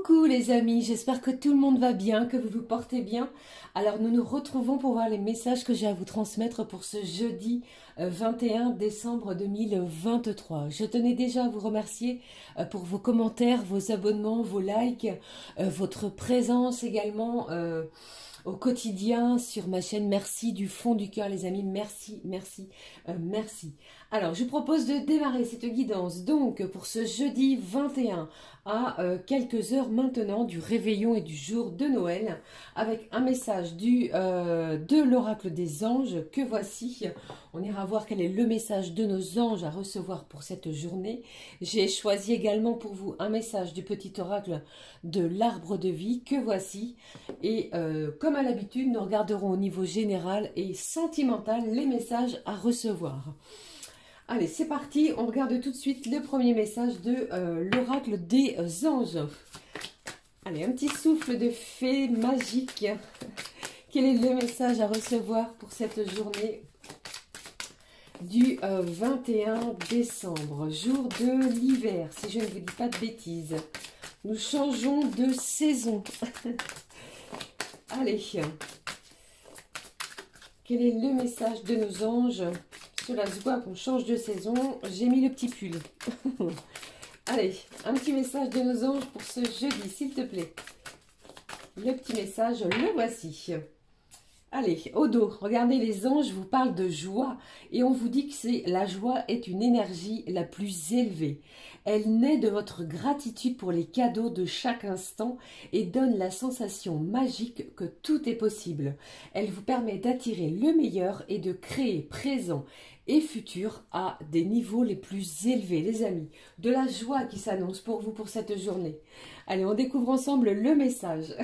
Coucou les amis, j'espère que tout le monde va bien, que vous vous portez bien. Alors nous nous retrouvons pour voir les messages que j'ai à vous transmettre pour ce jeudi 21 décembre 2023. Je tenais déjà à vous remercier pour vos commentaires, vos abonnements, vos likes, votre présence également au quotidien sur ma chaîne. Merci du fond du cœur les amis, merci, merci, merci. Alors je vous propose de démarrer cette guidance donc pour ce jeudi 21 à quelques heures maintenant du réveillon et du jour de Noël avec un message de l'oracle des anges que voici. On ira voir quel est le message de nos anges à recevoir pour cette journée. J'ai choisi également pour vous un message du petit oracle de l'arbre de vie que voici. Et comme à l'habitude, nous regarderons au niveau général et sentimental les messages à recevoir. Allez, c'est parti, on regarde tout de suite le premier message de l'oracle des anges. Allez, un petit souffle de fée magique. Quel est le message à recevoir pour cette journée du 21 décembre, jour de l'hiver, si je ne vous dis pas de bêtises. Nous changeons de saison. Allez, quel est le message de nos anges? Cela se voit qu'on change de saison. J'ai mis le petit pull. Allez, un petit message de nos anges pour ce jeudi, s'il te plaît. Le petit message, le voici. Allez, au dos, regardez, les anges vous parlent de joie et on vous dit que la joie est une énergie la plus élevée. Elle naît de votre gratitude pour les cadeaux de chaque instant et donne la sensation magique que tout est possible. Elle vous permet d'attirer le meilleur et de créer présent et futur à des niveaux les plus élevés, les amis. De la joie qui s'annonce pour vous pour cette journée. Allez, on découvre ensemble le message.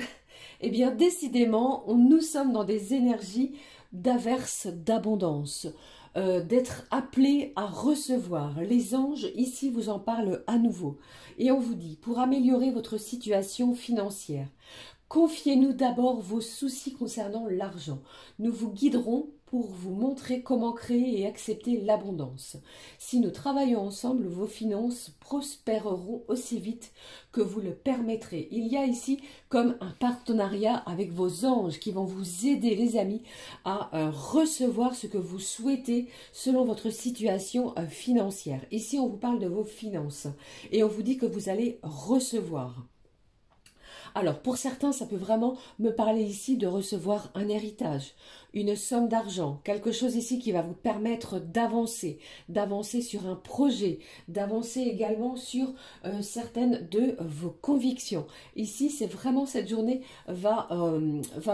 Eh bien, décidément, nous sommes dans des énergies d'averse, d'abondance, d'être appelés à recevoir. Les anges, ici, vous en parlent à nouveau. Et on vous dit, pour améliorer votre situation financière, confiez-nous d'abord vos soucis concernant l'argent. Nous vous guiderons pour vous montrer comment créer et accepter l'abondance. Si nous travaillons ensemble, vos finances prospéreront aussi vite que vous le permettrez. Il y a ici comme un partenariat avec vos anges qui vont vous aider, les amis, à recevoir ce que vous souhaitez selon votre situation financière. Ici, on vous parle de vos finances et on vous dit que vous allez recevoir. Alors, pour certains, ça peut vraiment me parler ici de recevoir un héritage, une somme d'argent, quelque chose ici qui va vous permettre d'avancer sur un projet, d'avancer également sur certaines de vos convictions. Ici, c'est vraiment cette journée va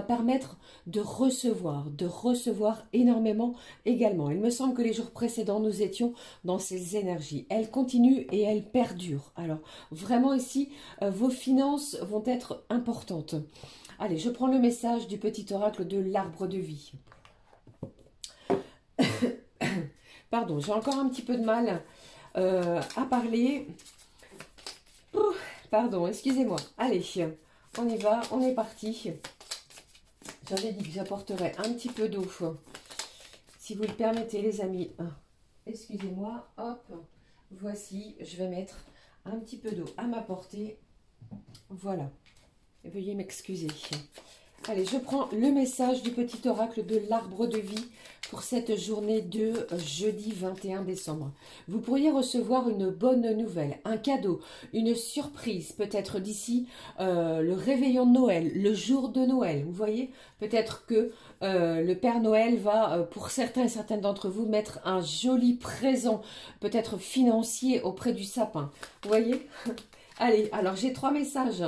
permettre de recevoir énormément également. Il me semble que les jours précédents, nous étions dans ces énergies. Elles continuent et elles perdurent. Alors, vraiment ici, vos finances vont être importantes. Allez, je prends le message du petit oracle de l'arbre de vie. Pardon, j'ai encore un petit peu de mal à parler. Pardon, excusez-moi. Allez, on y va, on est parti. J'avais dit que j'apporterais un petit peu d'eau. Si vous le permettez, les amis. Excusez-moi, hop. Voici, je vais mettre un petit peu d'eau à ma portée. Voilà. Veuillez m'excuser. Allez, je prends le message du petit oracle de l'arbre de vie pour cette journée de jeudi 21 décembre. Vous pourriez recevoir une bonne nouvelle, un cadeau, une surprise, peut-être d'ici le réveillon de Noël, le jour de Noël. Vous voyez, peut-être que le Père Noël va, pour certains et certaines d'entre vous, mettre un joli présent, peut-être financier, auprès du sapin. Vous voyez? Allez, alors j'ai 3 messages.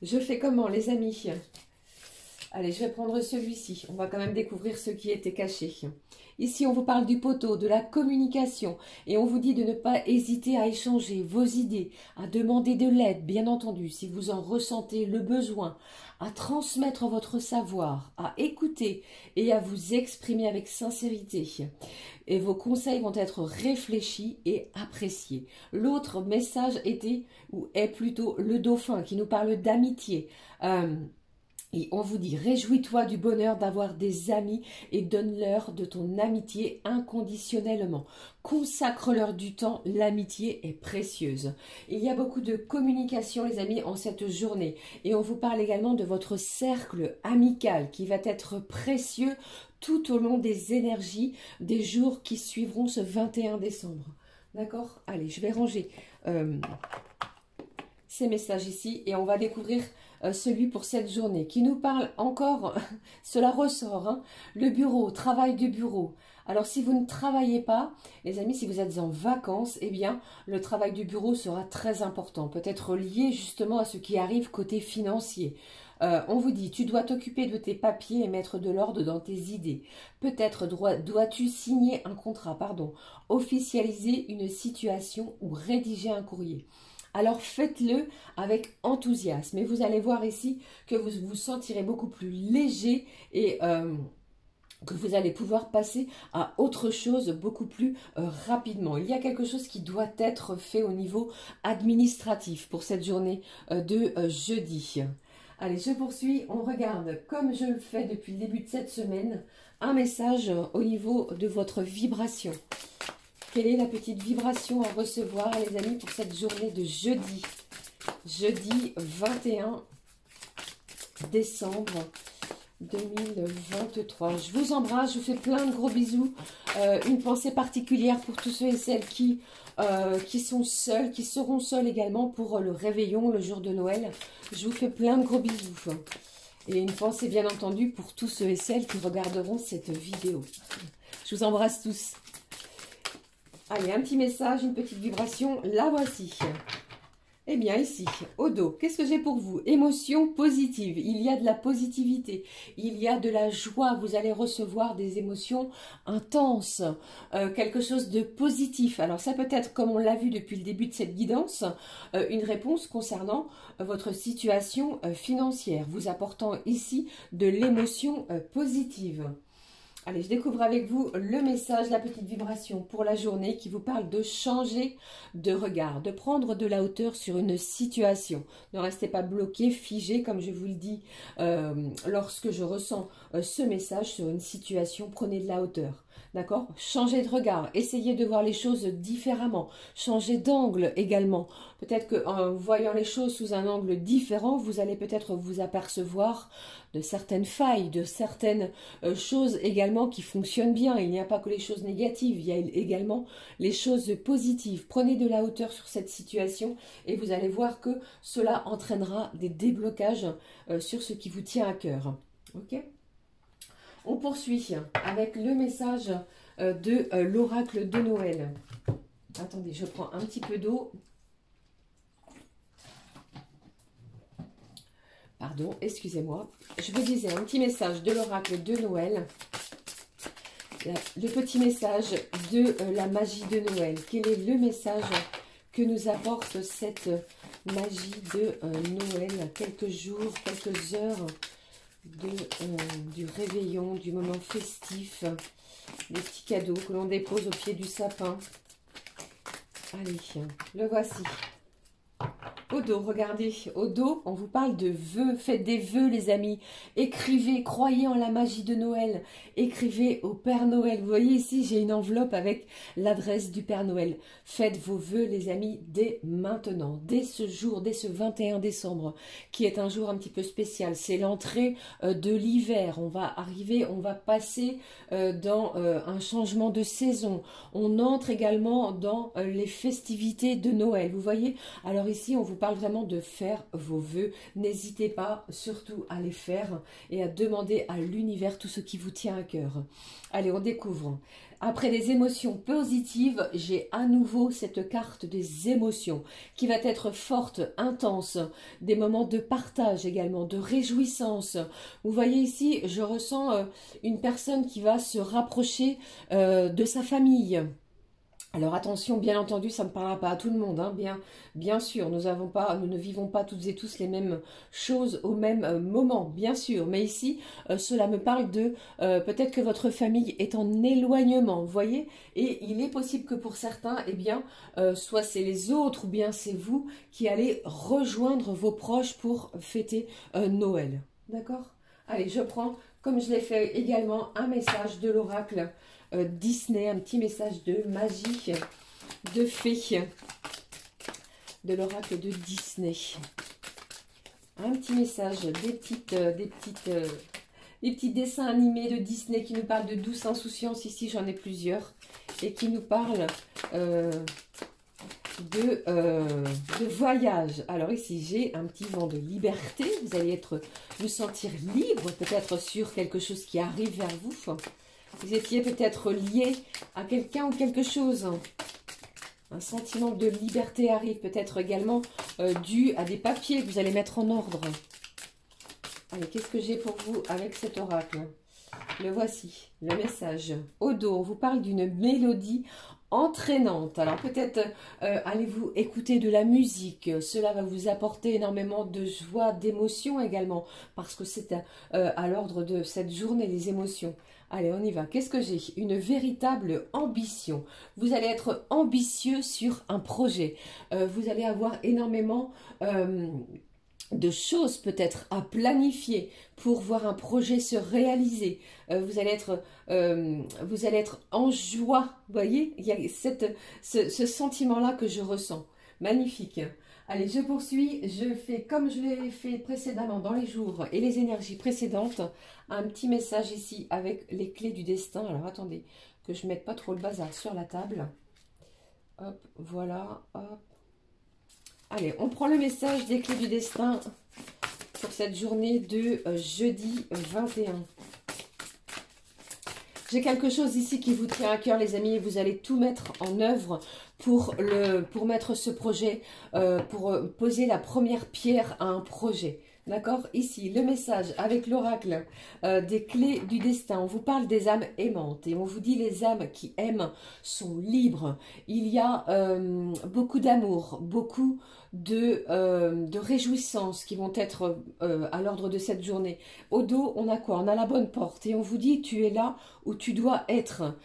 Je fais comment, les amis? Allez, je vais prendre celui-ci. On va quand même découvrir ce qui était caché. Ici, on vous parle du poteau, de la communication. Et on vous dit de ne pas hésiter à échanger vos idées, à demander de l'aide, bien entendu, si vous en ressentez le besoin, à transmettre votre savoir, à écouter et à vous exprimer avec sincérité. Et vos conseils vont être réfléchis et appréciés. L'autre message était, ou est plutôt le dauphin, qui nous parle d'amitié. Et on vous dit, réjouis-toi du bonheur d'avoir des amis et donne-leur de ton amitié inconditionnellement. Consacre-leur du temps, l'amitié est précieuse. Il y a beaucoup de communication, les amis, en cette journée. Et on vous parle également de votre cercle amical qui va être précieux tout au long des énergies des jours qui suivront ce 21 décembre. D'accord? Allez, je vais ranger ces messages ici et on va découvrir celui pour cette journée qui nous parle encore, cela ressort, hein, le bureau, travail du bureau. Alors si vous ne travaillez pas, les amis, si vous êtes en vacances, eh bien le travail du bureau sera très important, peut-être lié justement à ce qui arrive côté financier. On vous dit, tu dois t'occuper de tes papiers et mettre de l'ordre dans tes idées. Peut-être dois-tu signer un contrat, officialiser une situation ou rédiger un courrier. Alors faites-le avec enthousiasme et vous allez voir ici que vous vous sentirez beaucoup plus léger et que vous allez pouvoir passer à autre chose beaucoup plus rapidement. Il y a quelque chose qui doit être fait au niveau administratif pour cette journée de jeudi. Allez, je poursuis. On regarde, comme je le fais depuis le début de cette semaine, un message au niveau de votre vibration. Quelle est la petite vibration à recevoir, les amis, pour cette journée de jeudi? Jeudi 21 décembre 2023. Je vous embrasse, je vous fais plein de gros bisous. Une pensée particulière pour tous ceux et celles qui sont seuls, qui seront seuls également pour le réveillon, le jour de Noël. Je vous fais plein de gros bisous. Et une pensée bien entendu pour tous ceux et celles qui regarderont cette vidéo. Je vous embrasse tous. Allez, un petit message, une petite vibration, la voici. Eh bien, ici, au dos, qu'est-ce que j'ai pour vous? Émotions positives. Il y a de la positivité, il y a de la joie. Vous allez recevoir des émotions intenses, quelque chose de positif. Alors, ça peut être, comme on l'a vu depuis le début de cette guidance, une réponse concernant votre situation financière, vous apportant ici de l'émotion positive. Allez, je découvre avec vous le message, la petite vibration pour la journée qui vous parle de changer de regard, de prendre de la hauteur sur une situation. Ne restez pas bloqué, figé, comme je vous le dis lorsque je ressens ce message sur une situation. Prenez de la hauteur. D'accord? Changez de regard, essayez de voir les choses différemment, changez d'angle également. Peut-être qu'en voyant les choses sous un angle différent, vous allez peut-être vous apercevoir de certaines failles, de certaines choses également qui fonctionnent bien. Il n'y a pas que les choses négatives, il y a également les choses positives. Prenez de la hauteur sur cette situation et vous allez voir que cela entraînera des déblocages sur ce qui vous tient à cœur. Ok? On poursuit avec le message de l'oracle de Noël. Attendez, je prends un petit peu d'eau. Pardon, excusez-moi. Je vous disais un petit message de l'oracle de Noël. Le petit message de la magie de Noël. Quel est le message que nous apporte cette magie de Noël? Quelques jours, quelques heures du réveillon, du moment festif, des petits cadeaux que l'on dépose au pied du sapin. Allez, le voici. Au dos, regardez, au dos, on vous parle de vœux. Faites des vœux, les amis. Écrivez, croyez en la magie de Noël. Écrivez au Père Noël. Vous voyez ici, j'ai une enveloppe avec l'adresse du Père Noël. Faites vos vœux, les amis, dès maintenant, dès ce jour, dès ce 21 décembre, qui est un jour un petit peu spécial. C'est l'entrée de l'hiver. On va arriver, on va passer dans un changement de saison. On entre également dans les festivités de Noël. Vous voyez? Alors ici, on vous parle vraiment de faire vos vœux. N'hésitez pas surtout à les faire et à demander à l'univers tout ce qui vous tient à cœur. Allez, on découvre. Après des émotions positives, j'ai à nouveau cette carte des émotions qui va être forte, intense, des moments de partage également, de réjouissance. Vous voyez ici, je ressens une personne qui va se rapprocher de sa famille. Alors attention, bien entendu, ça ne parlera pas à tout le monde, hein, bien sûr, nous ne vivons pas toutes et tous les mêmes choses au même moment, bien sûr, mais ici, cela me parle de peut-être que votre famille est en éloignement, vous voyez, et il est possible que pour certains, eh bien, soit c'est les autres ou bien c'est vous qui allez rejoindre vos proches pour fêter Noël. D'accord? Allez, je prends, comme je l'ai fait également, un message de l'oracle Disney, un petit message de magie, de fée, de l'oracle de Disney. Un petit message, des petits dessins animés de Disney qui nous parlent de douce insouciance. Ici, j'en ai plusieurs. Et qui nous parlent de voyage. Alors ici, j'ai un petit vent de liberté. Vous allez vous sentir libre, peut-être sur quelque chose qui arrive vers vous. Vous étiez peut-être lié à quelqu'un ou quelque chose. Un sentiment de liberté arrive, peut-être également dû à des papiers que vous allez mettre en ordre. Allez, qu'est-ce que j'ai pour vous avec cet oracle? Le voici, le message. Au dos, on vous parle d'une mélodie entraînante. Alors peut-être allez-vous écouter de la musique. Cela va vous apporter énormément de joie, d'émotion également. Parce que c'est à l'ordre de cette journée, les émotions. Allez, on y va. Qu'est-ce que j'ai? Une véritable ambition. Vous allez être ambitieux sur un projet. Vous allez avoir énormément de choses peut-être à planifier pour voir un projet se réaliser. Vous allez être en joie. Vous voyez, il y a ce sentiment-là que je ressens. Magnifique. Allez, je poursuis. Je fais comme je l'ai fait précédemment dans les jours et les énergies précédentes. Un petit message ici avec les clés du destin. Alors, attendez que je ne mette pas trop le bazar sur la table. Hop, voilà, hop. Allez, on prend le message des clés du destin pour cette journée de jeudi 21. J'ai quelque chose ici qui vous tient à cœur, les amis, et vous allez tout mettre en œuvre pour mettre ce projet, pour poser la première pierre à un projet. D'accord? Ici, le message avec l'oracle des clés du destin. On vous parle des âmes aimantes et on vous dit les âmes qui aiment sont libres. Il y a beaucoup d'amour, beaucoup de réjouissances qui vont être à l'ordre de cette journée. Au dos, on a quoi? On a la bonne porte et on vous dit tu es là où tu dois être.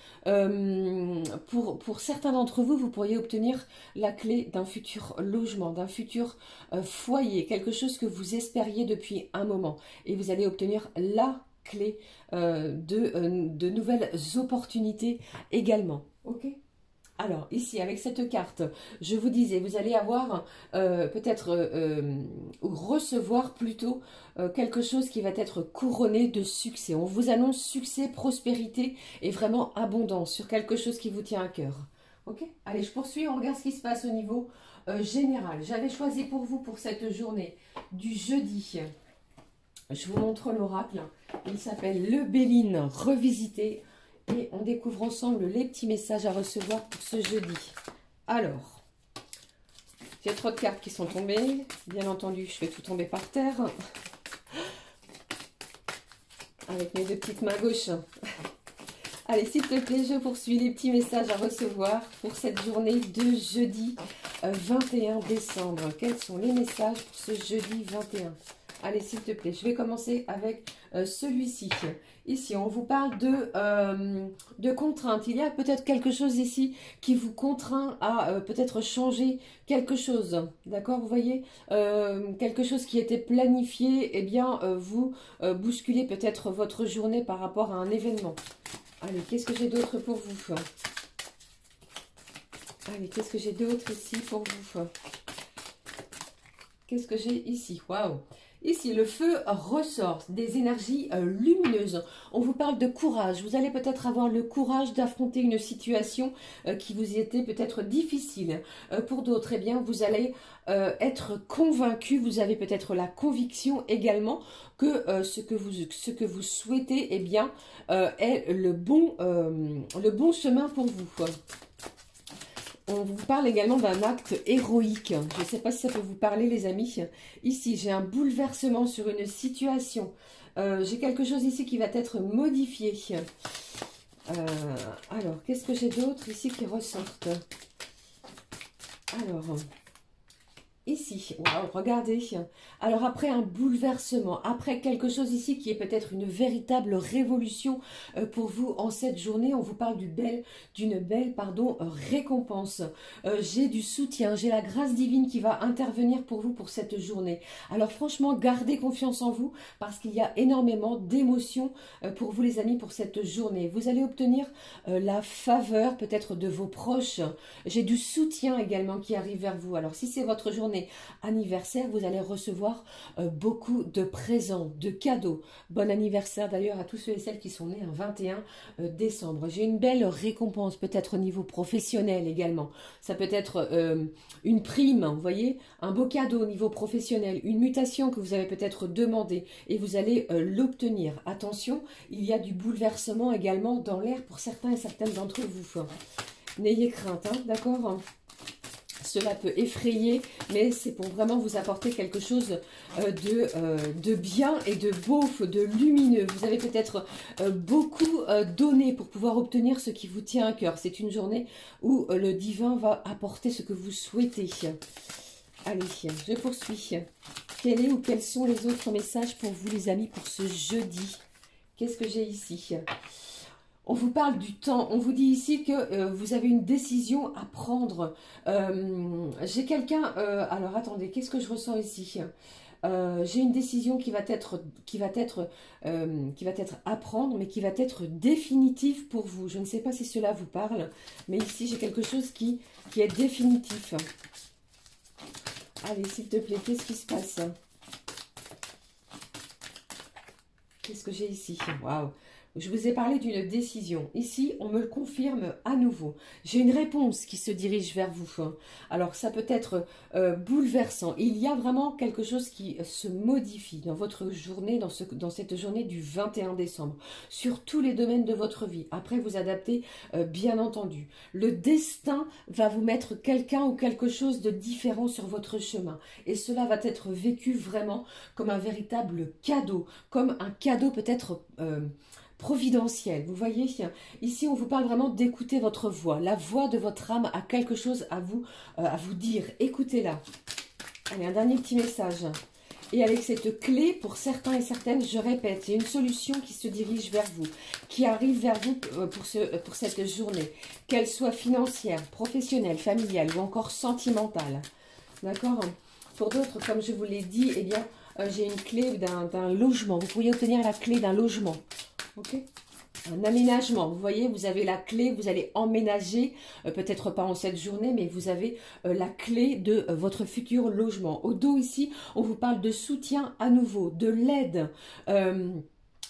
Pour certains d'entre vous, vous pourriez obtenir la clé d'un futur logement, d'un futur foyer, quelque chose que vous espériez depuis un moment. Et vous allez obtenir la clé de nouvelles opportunités également. Ok? Alors, ici, avec cette carte, je vous disais, vous allez avoir ou recevoir plutôt quelque chose qui va être couronné de succès. On vous annonce succès, prospérité et vraiment abondance sur quelque chose qui vous tient à cœur. Ok? Allez, je poursuis, on regarde ce qui se passe au niveau général. J'avais choisi pour vous, pour cette journée du jeudi, je vous montre l'oracle. Il s'appelle le Béline revisité. Et on découvre ensemble les petits messages à recevoir pour ce jeudi. Alors, j'ai 3 cartes qui sont tombées. Bien entendu, je fais tout tomber par terre. Avec mes 2 petites mains gauches. Allez, s'il te plaît, je poursuis les petits messages à recevoir pour cette journée de jeudi 21 décembre. Quels sont les messages pour ce jeudi 21? Allez, s'il te plaît, je vais commencer avec celui-ci. Ici, on vous parle de contraintes. Il y a peut-être quelque chose ici qui vous contraint à peut-être changer quelque chose. D'accord? Vous voyez, quelque chose qui était planifié, eh bien, vous bousculez peut-être votre journée par rapport à un événement. Allez, qu'est-ce que j'ai d'autre pour vous? Allez, qu'est-ce que j'ai d'autre ici pour vous? Qu'est-ce que j'ai ici? Waouh! Ici, le feu ressort des énergies lumineuses. On vous parle de courage. Vous allez peut-être avoir le courage d'affronter une situation qui vous était peut-être difficile. Pour d'autres, eh bien, vous allez être convaincu. Vous avez peut-être la conviction également que ce que vous souhaitez, eh bien, est le bon chemin pour vous. On vous parle également d'un acte héroïque. Je ne sais pas si ça peut vous parler, les amis. Ici, j'ai un bouleversement sur une situation. J'ai quelque chose ici qui va être modifié. Alors, qu'est-ce que j'ai d'autre ici qui ressortent? Alors, Ici, waouh, regardez. Alors après un bouleversement, après quelque chose ici qui est peut-être une véritable révolution pour vous en cette journée, on vous parle d'une belle récompense. J'ai du soutien, j'ai la grâce divine qui va intervenir pour vous pour cette journée. Alors franchement, gardez confiance en vous parce qu'il y a énormément d'émotions pour vous les amis pour cette journée. Vous allez obtenir la faveur peut-être de vos proches. J'ai du soutien également qui arrive vers vous. Alors si c'est votre journée anniversaire, vous allez recevoir beaucoup de présents, de cadeaux. Bon anniversaire d'ailleurs à tous ceux et celles qui sont nés un 21 décembre. J'ai une belle récompense, peut-être au niveau professionnel également. Ça peut être une prime, vous voyez, un beau cadeau au niveau professionnel, une mutation que vous avez peut-être demandé et vous allez l'obtenir. Attention, il y a du bouleversement également dans l'air pour certains et certaines d'entre vous. N'ayez crainte, hein, d'accord ? Cela peut effrayer, mais c'est pour vraiment vous apporter quelque chose de bien et de beau, de lumineux. Vous avez peut-être beaucoup donné pour pouvoir obtenir ce qui vous tient à cœur. C'est une journée où le divin va apporter ce que vous souhaitez. Allez, je poursuis. Quel est ou quels sont les autres messages pour vous les amis pour ce jeudi? Qu'est-ce que j'ai ici? On vous parle du temps, on vous dit ici que vous avez une décision à prendre. J'ai quelqu'un, alors attendez, qu'est-ce que je ressens ici? J'ai une décision qui va être à prendre, mais qui va être définitive pour vous. Je ne sais pas si cela vous parle, mais ici j'ai quelque chose qui est définitif. Allez, s'il te plaît, qu'est-ce qui se passe? Qu'est-ce que j'ai ici? Waouh! Je vous ai parlé d'une décision. Ici, on me le confirme à nouveau. J'ai une réponse qui se dirige vers vous. Alors, ça peut être bouleversant. Il y a vraiment quelque chose qui se modifie dans votre journée, dans cette journée du 21 décembre, sur tous les domaines de votre vie. Après, vous adaptez, bien entendu. Le destin va vous mettre quelqu'un ou quelque chose de différent sur votre chemin. Et cela va être vécu vraiment comme un véritable cadeau, comme un cadeau peut-être providentiel. Vous voyez, ici on vous parle vraiment d'écouter votre voix. La voix de votre âme a quelque chose à vous dire. Écoutez-la. Allez, un dernier petit message. Et avec cette clé, pour certains et certaines, je répète, il y a une solution qui se dirige vers vous, qui arrive vers vous pour cette journée, qu'elle soit financière, professionnelle, familiale ou encore sentimentale. D'accord? Pour d'autres, comme je vous l'ai dit, eh bien, j'ai une clé d'un logement. Vous pourriez obtenir la clé d'un logement. Ok, un aménagement, vous voyez, vous avez la clé, vous allez emménager, peut-être pas en cette journée, mais vous avez la clé de votre futur logement. Au dos ici, on vous parle de soutien à nouveau, de l'aide,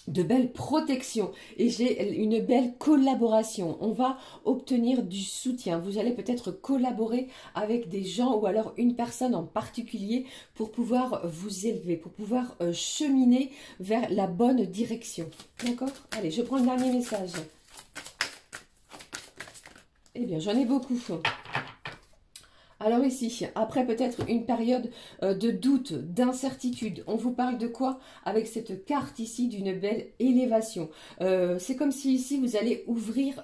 de belles protections et j'ai une belle collaboration. On va obtenir du soutien. Vous allez peut-être collaborer avec des gens ou alors une personne en particulier pour pouvoir vous élever, pour pouvoir cheminer vers la bonne direction. D'accord? Allez, je prends le dernier message. Eh bien, j'en ai beaucoup. Alors ici, après peut-être une période de doute, d'incertitude, on vous parle de quoi? Avec cette carte ici d'une belle élévation. C'est comme si ici vous allez ouvrir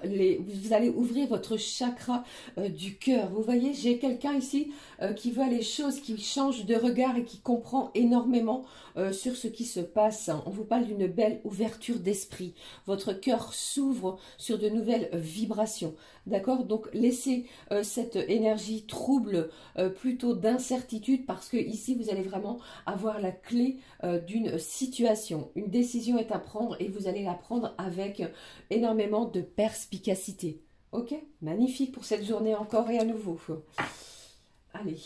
votre chakra du cœur. Vous voyez, j'ai quelqu'un ici qui voit les choses, qui change de regard et qui comprend énormément sur ce qui se passe. On vous parle d'une belle ouverture d'esprit. Votre cœur s'ouvre sur de nouvelles vibrations. D'accord? Donc laissez cette énergie trouble, plutôt d'incertitude, parce que ici vous allez vraiment avoir la clé d'une situation. Une décision est à prendre et vous allez la prendre avec énormément de perspicacité. Ok? Magnifique pour cette journée encore et à nouveau. Allez,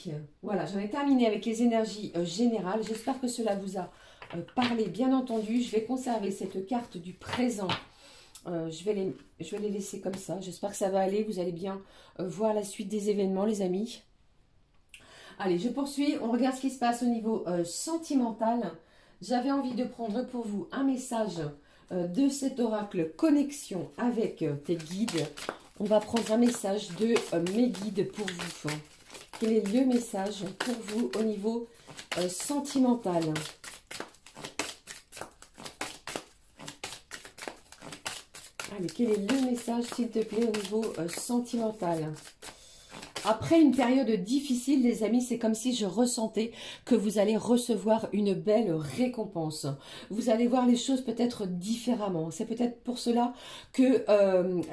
voilà, j'en ai terminé avec les énergies générales. J'espère que cela vous a parlé, bien entendu. Je vais conserver cette carte du présent. Je vais les laisser comme ça. J'espère que ça va aller. Vous allez bien voir la suite des événements, les amis. Allez, je poursuis. On regarde ce qui se passe au niveau sentimental. J'avais envie de prendre pour vous un message de cet oracle connexion avec tes guides. On va prendre un message de mes guides pour vous. Quel est le message pour vous au niveau sentimental ? Allez, quel est le message, s'il te plaît, au niveau sentimental? après une période difficile, les amis, c'est comme si je ressentais que vous allez recevoir une belle récompense. Vous allez voir les choses peut-être différemment. C'est peut-être pour cela que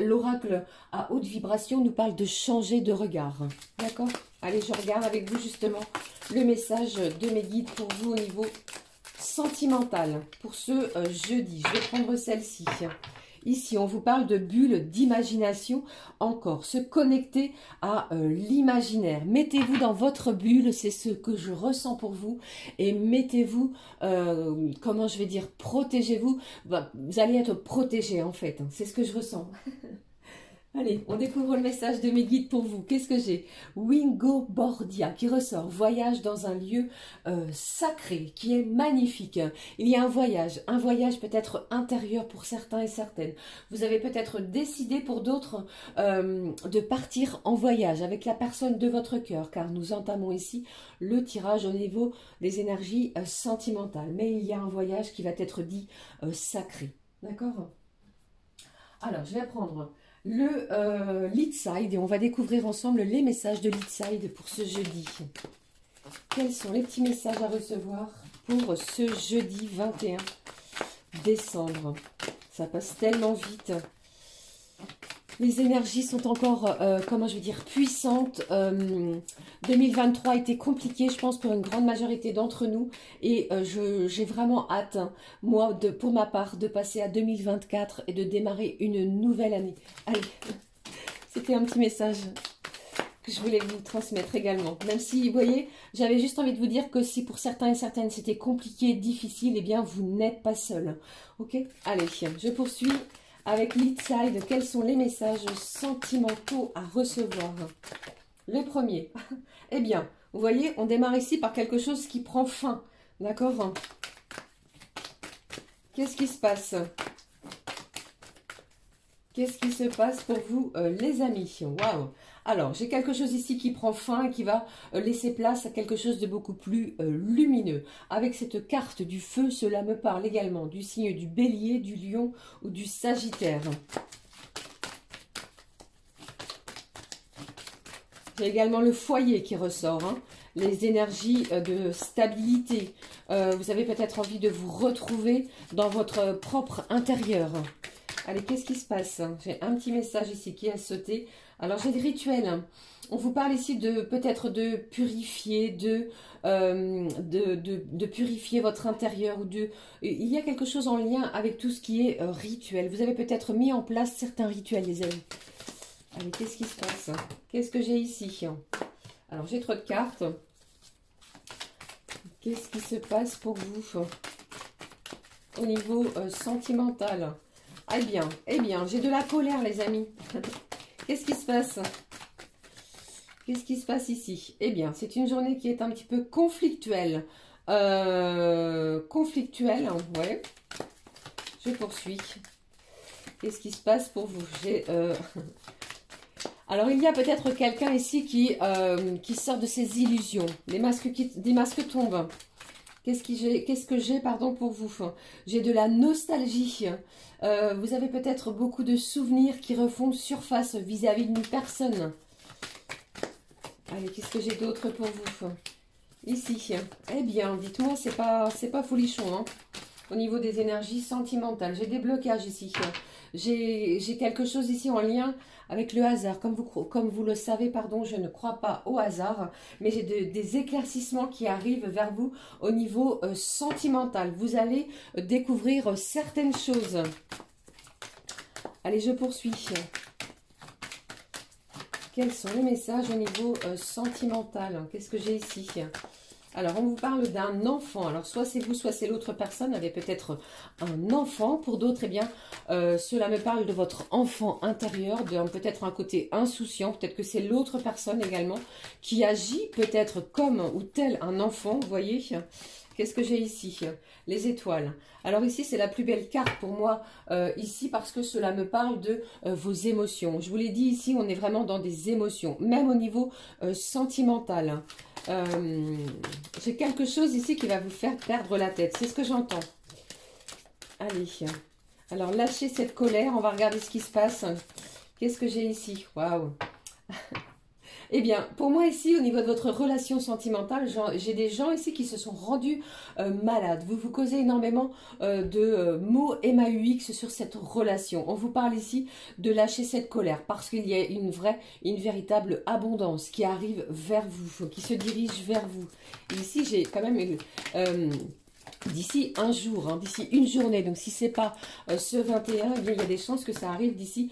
l'oracle à haute vibration nous parle de changer de regard. D'accord? Allez, je regarde avec vous justement le message de mes guides pour vous au niveau sentimental pour ce jeudi. Je vais prendre celle-ci. Ici, on vous parle de bulles d'imagination. Encore, se connecter à l'imaginaire. Mettez-vous dans votre bulle, c'est ce que je ressens pour vous. Et mettez-vous, comment je vais dire, protégez-vous. Vous allez être protégé en fait. C'est ce que je ressens. Allez, on découvre le message de mes guides pour vous. Qu'est-ce que j'ai? Wingo Bordia qui ressort. Voyage dans un lieu sacré qui est magnifique. Il y a un voyage peut-être intérieur pour certains et certaines. Vous avez peut-être décidé pour d'autres de partir en voyage avec la personne de votre cœur, car nous entamons ici le tirage au niveau des énergies sentimentales. Mais il y a un voyage qui va être dit sacré. D'accord? Alors, je vais prendre le lead side et on va découvrir ensemble les messages de lead side pour ce jeudi. Quels sont les petits messages à recevoir pour ce jeudi 21 décembre? Ça passe tellement vite. Les énergies sont encore, comment je vais dire, puissantes. 2023 a été compliqué, je pense, pour une grande majorité d'entre nous. Et j'ai vraiment hâte, hein, moi, pour ma part, de passer à 2024 et de démarrer une nouvelle année. Allez, c'était un petit message que je voulais vous transmettre également. Même si, vous voyez, j'avais juste envie de vous dire que si pour certains et certaines c'était compliqué, difficile, eh bien, vous n'êtes pas seul. Ok? Allez, je poursuis. Avec Lead Side, quels sont les messages sentimentaux à recevoir? Le premier, eh bien, vous voyez, on démarre ici par quelque chose qui prend fin, d'accord? Qu'est-ce qui se passe? Qu'est-ce qui se passe pour vous, les amis? Waouh! Alors, j'ai quelque chose ici qui prend fin et qui va laisser place à quelque chose de beaucoup plus lumineux. Avec cette carte du feu, cela me parle également du signe du bélier, du lion ou du sagittaire. J'ai également le foyer qui ressort, hein. Les énergies de stabilité. Vous avez peut-être envie de vous retrouver dans votre propre intérieur. Allez, qu'est-ce qui se passe? J'ai un petit message ici qui a sauté. Alors, j'ai des rituels. On vous parle ici de peut-être de purifier, de purifier votre intérieur. Il y a quelque chose en lien avec tout ce qui est rituel. Vous avez peut-être mis en place certains rituels, les amis. Allez, qu'est-ce qui se passe? Qu'est-ce que j'ai ici? Alors, j'ai trop de cartes. Qu'est-ce qui se passe pour vous au niveau sentimental? Eh bien, j'ai de la colère, les amis. Qu'est-ce qui se passe? Qu'est-ce qui se passe ici? Eh bien, c'est une journée qui est un petit peu conflictuelle. Conflictuelle, hein, ouais. Je poursuis. Qu'est-ce qui se passe pour vous? Alors, il y a peut-être quelqu'un ici qui sort de ses illusions. Des masques tombent. Qu'est-ce que j'ai, pardon, pour vous? J'ai de la nostalgie. Vous avez peut-être beaucoup de souvenirs qui refont surface vis-à-vis d'une personne. Allez, qu'est-ce que j'ai d'autre pour vous? Ici. Eh bien, dites-moi, c'est pas folichon, hein, au niveau des énergies sentimentales. J'ai des blocages ici. J'ai quelque chose ici en lien avec le hasard. Comme vous le savez, pardon, je ne crois pas au hasard, mais j'ai des éclaircissements qui arrivent vers vous au niveau sentimental. Vous allez découvrir certaines choses. Allez, je poursuis. Quels sont les messages au niveau sentimental? Qu'est-ce que j'ai ici? Alors, on vous parle d'un enfant. Alors, soit c'est vous, soit c'est l'autre personne avait peut-être un enfant. Pour d'autres, eh bien, cela me parle de votre enfant intérieur, de peut-être un côté insouciant. Peut-être que c'est l'autre personne également qui agit peut-être comme ou tel un enfant, vous voyez. Qu'est-ce que j'ai ici? Les étoiles. Alors ici, c'est la plus belle carte pour moi, ici, parce que cela me parle de vos émotions. Je vous l'ai dit, ici, on est vraiment dans des émotions, même au niveau sentimental. J'ai quelque chose ici qui va vous faire perdre la tête. C'est ce que j'entends. Allez. Alors, lâchez cette colère. On va regarder ce qui se passe. Qu'est-ce que j'ai ici? Waouh. Eh bien, pour moi ici, au niveau de votre relation sentimentale, j'ai des gens ici qui se sont rendus malades. Vous vous causez énormément de mots MAUX sur cette relation. On vous parle ici de lâcher cette colère parce qu'il y a une véritable abondance qui arrive vers vous, qui se dirige vers vous. Et ici, j'ai quand même d'ici un jour, hein, d'ici une journée, donc si ce n'est pas ce 21, eh bien, il y a des chances que ça arrive d'ici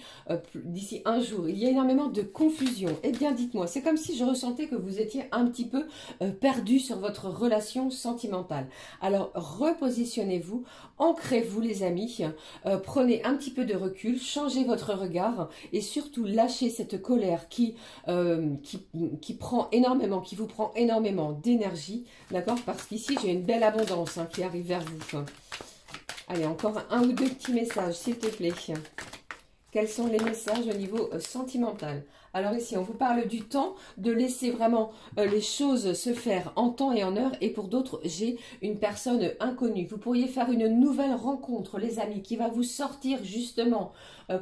un jour. Il y a énormément de confusion. Eh bien, dites-moi, c'est comme si je ressentais que vous étiez un petit peu perdu sur votre relation sentimentale. Alors, repositionnez-vous, ancrez-vous les amis, prenez un petit peu de recul, changez votre regard et surtout lâchez cette colère qui prend énormément, qui vous prend énormément d'énergie, d'accord? Parce qu'ici, j'ai une belle abondance hein, qui arrive vers vous. Allez, encore un ou deux petits messages, s'il te plaît. Quels sont les messages au niveau sentimental? Alors ici, on vous parle du temps, de laisser vraiment les choses se faire en temps et en heure. Et pour d'autres, j'ai une personne inconnue. Vous pourriez faire une nouvelle rencontre, les amis, qui va vous sortir justement.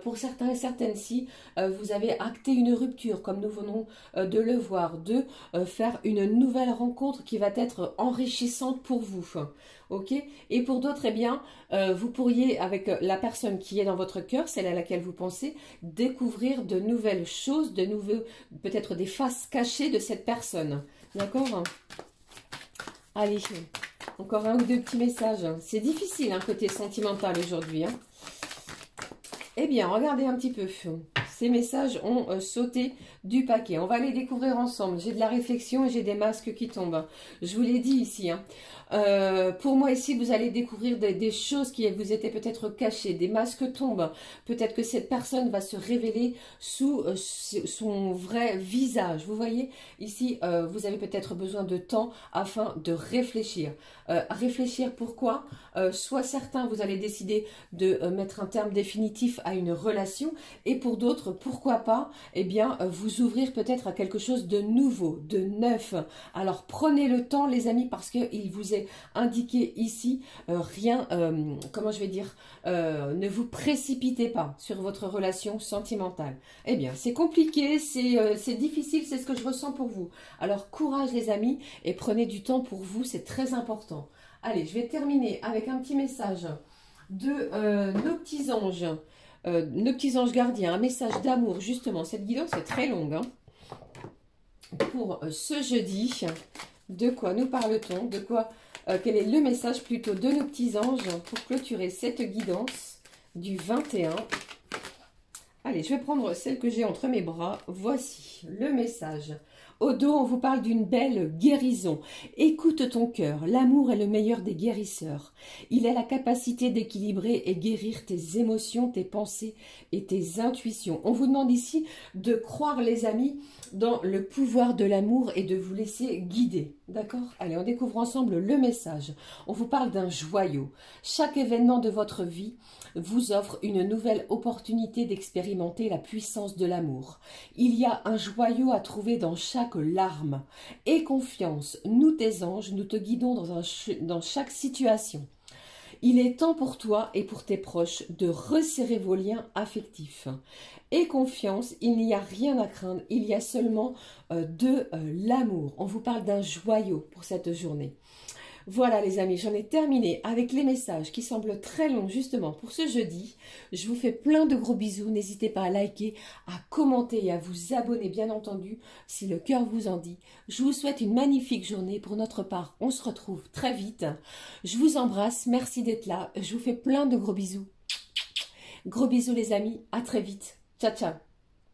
Pour certains et certaines, si vous avez acté une rupture, comme nous venons de le voir, de faire une nouvelle rencontre qui va être enrichissante pour vous. Ok? Et pour d'autres, eh bien, vous pourriez, avec la personne qui est dans votre cœur, celle à laquelle vous pensez, découvrir de nouvelles choses, de nouveaux, peut-être des faces cachées de cette personne. D'accord? Allez, encore un ou deux petits messages. C'est difficile, hein, côté sentimental aujourd'hui. Hein. Eh bien, regardez un petit peu. Ces messages ont sauté du paquet. On va les découvrir ensemble. J'ai de la réflexion et j'ai des masques qui tombent. Je vous l'ai dit ici. Hein. Pour moi ici, vous allez découvrir des choses qui vous étaient peut-être cachées. Des masques tombent. Peut-être que cette personne va se révéler sous son vrai visage. Vous voyez, ici, vous avez peut-être besoin de temps afin de réfléchir. Réfléchir pourquoi soit certains, vous allez décider de mettre un terme définitif à une relation. Et pour d'autres, pourquoi pas, eh bien, vous ouvrir peut-être à quelque chose de nouveau, de neuf. Alors, prenez le temps, les amis, parce qu'il vous est indiqué ici, rien, comment je vais dire, ne vous précipitez pas sur votre relation sentimentale. Eh bien, c'est compliqué, c'est difficile, c'est ce que je ressens pour vous. Alors, courage, les amis, et prenez du temps pour vous, c'est très important. Allez, je vais terminer avec un petit message de nos petits anges gardiens, un message d'amour, justement. Cette guidance est très longue. Hein. Pour ce jeudi, de quoi nous parle-t-on? De quoi, quel est le message plutôt de nos petits anges pour clôturer cette guidance du 21? Allez, je vais prendre celle que j'ai entre mes bras. Voici le message. Au dos, on vous parle d'une belle guérison. Écoute ton cœur. L'amour est le meilleur des guérisseurs. Il a la capacité d'équilibrer et guérir tes émotions, tes pensées et tes intuitions. On vous demande ici de croire, les amis, dans le pouvoir de l'amour et de vous laisser guider. D'accord? Allez, on découvre ensemble le message. On vous parle d'un joyau. Chaque événement de votre vie vous offre une nouvelle opportunité d'expérimenter la puissance de l'amour. Il y a un joyau à trouver dans chaque larme. Aie confiance, nous tes anges, nous te guidons dans chaque situation. Il est temps pour toi et pour tes proches de resserrer vos liens affectifs. Aie confiance, il n'y a rien à craindre, il y a seulement de l'amour. On vous parle d'un joyau pour cette journée. Voilà les amis, j'en ai terminé avec les messages qui semblent très longs justement pour ce jeudi. Je vous fais plein de gros bisous, n'hésitez pas à liker, à commenter et à vous abonner bien entendu si le cœur vous en dit. Je vous souhaite une magnifique journée pour notre part, on se retrouve très vite. Je vous embrasse, merci d'être là, je vous fais plein de gros bisous. Gros bisous les amis, à très vite, ciao ciao.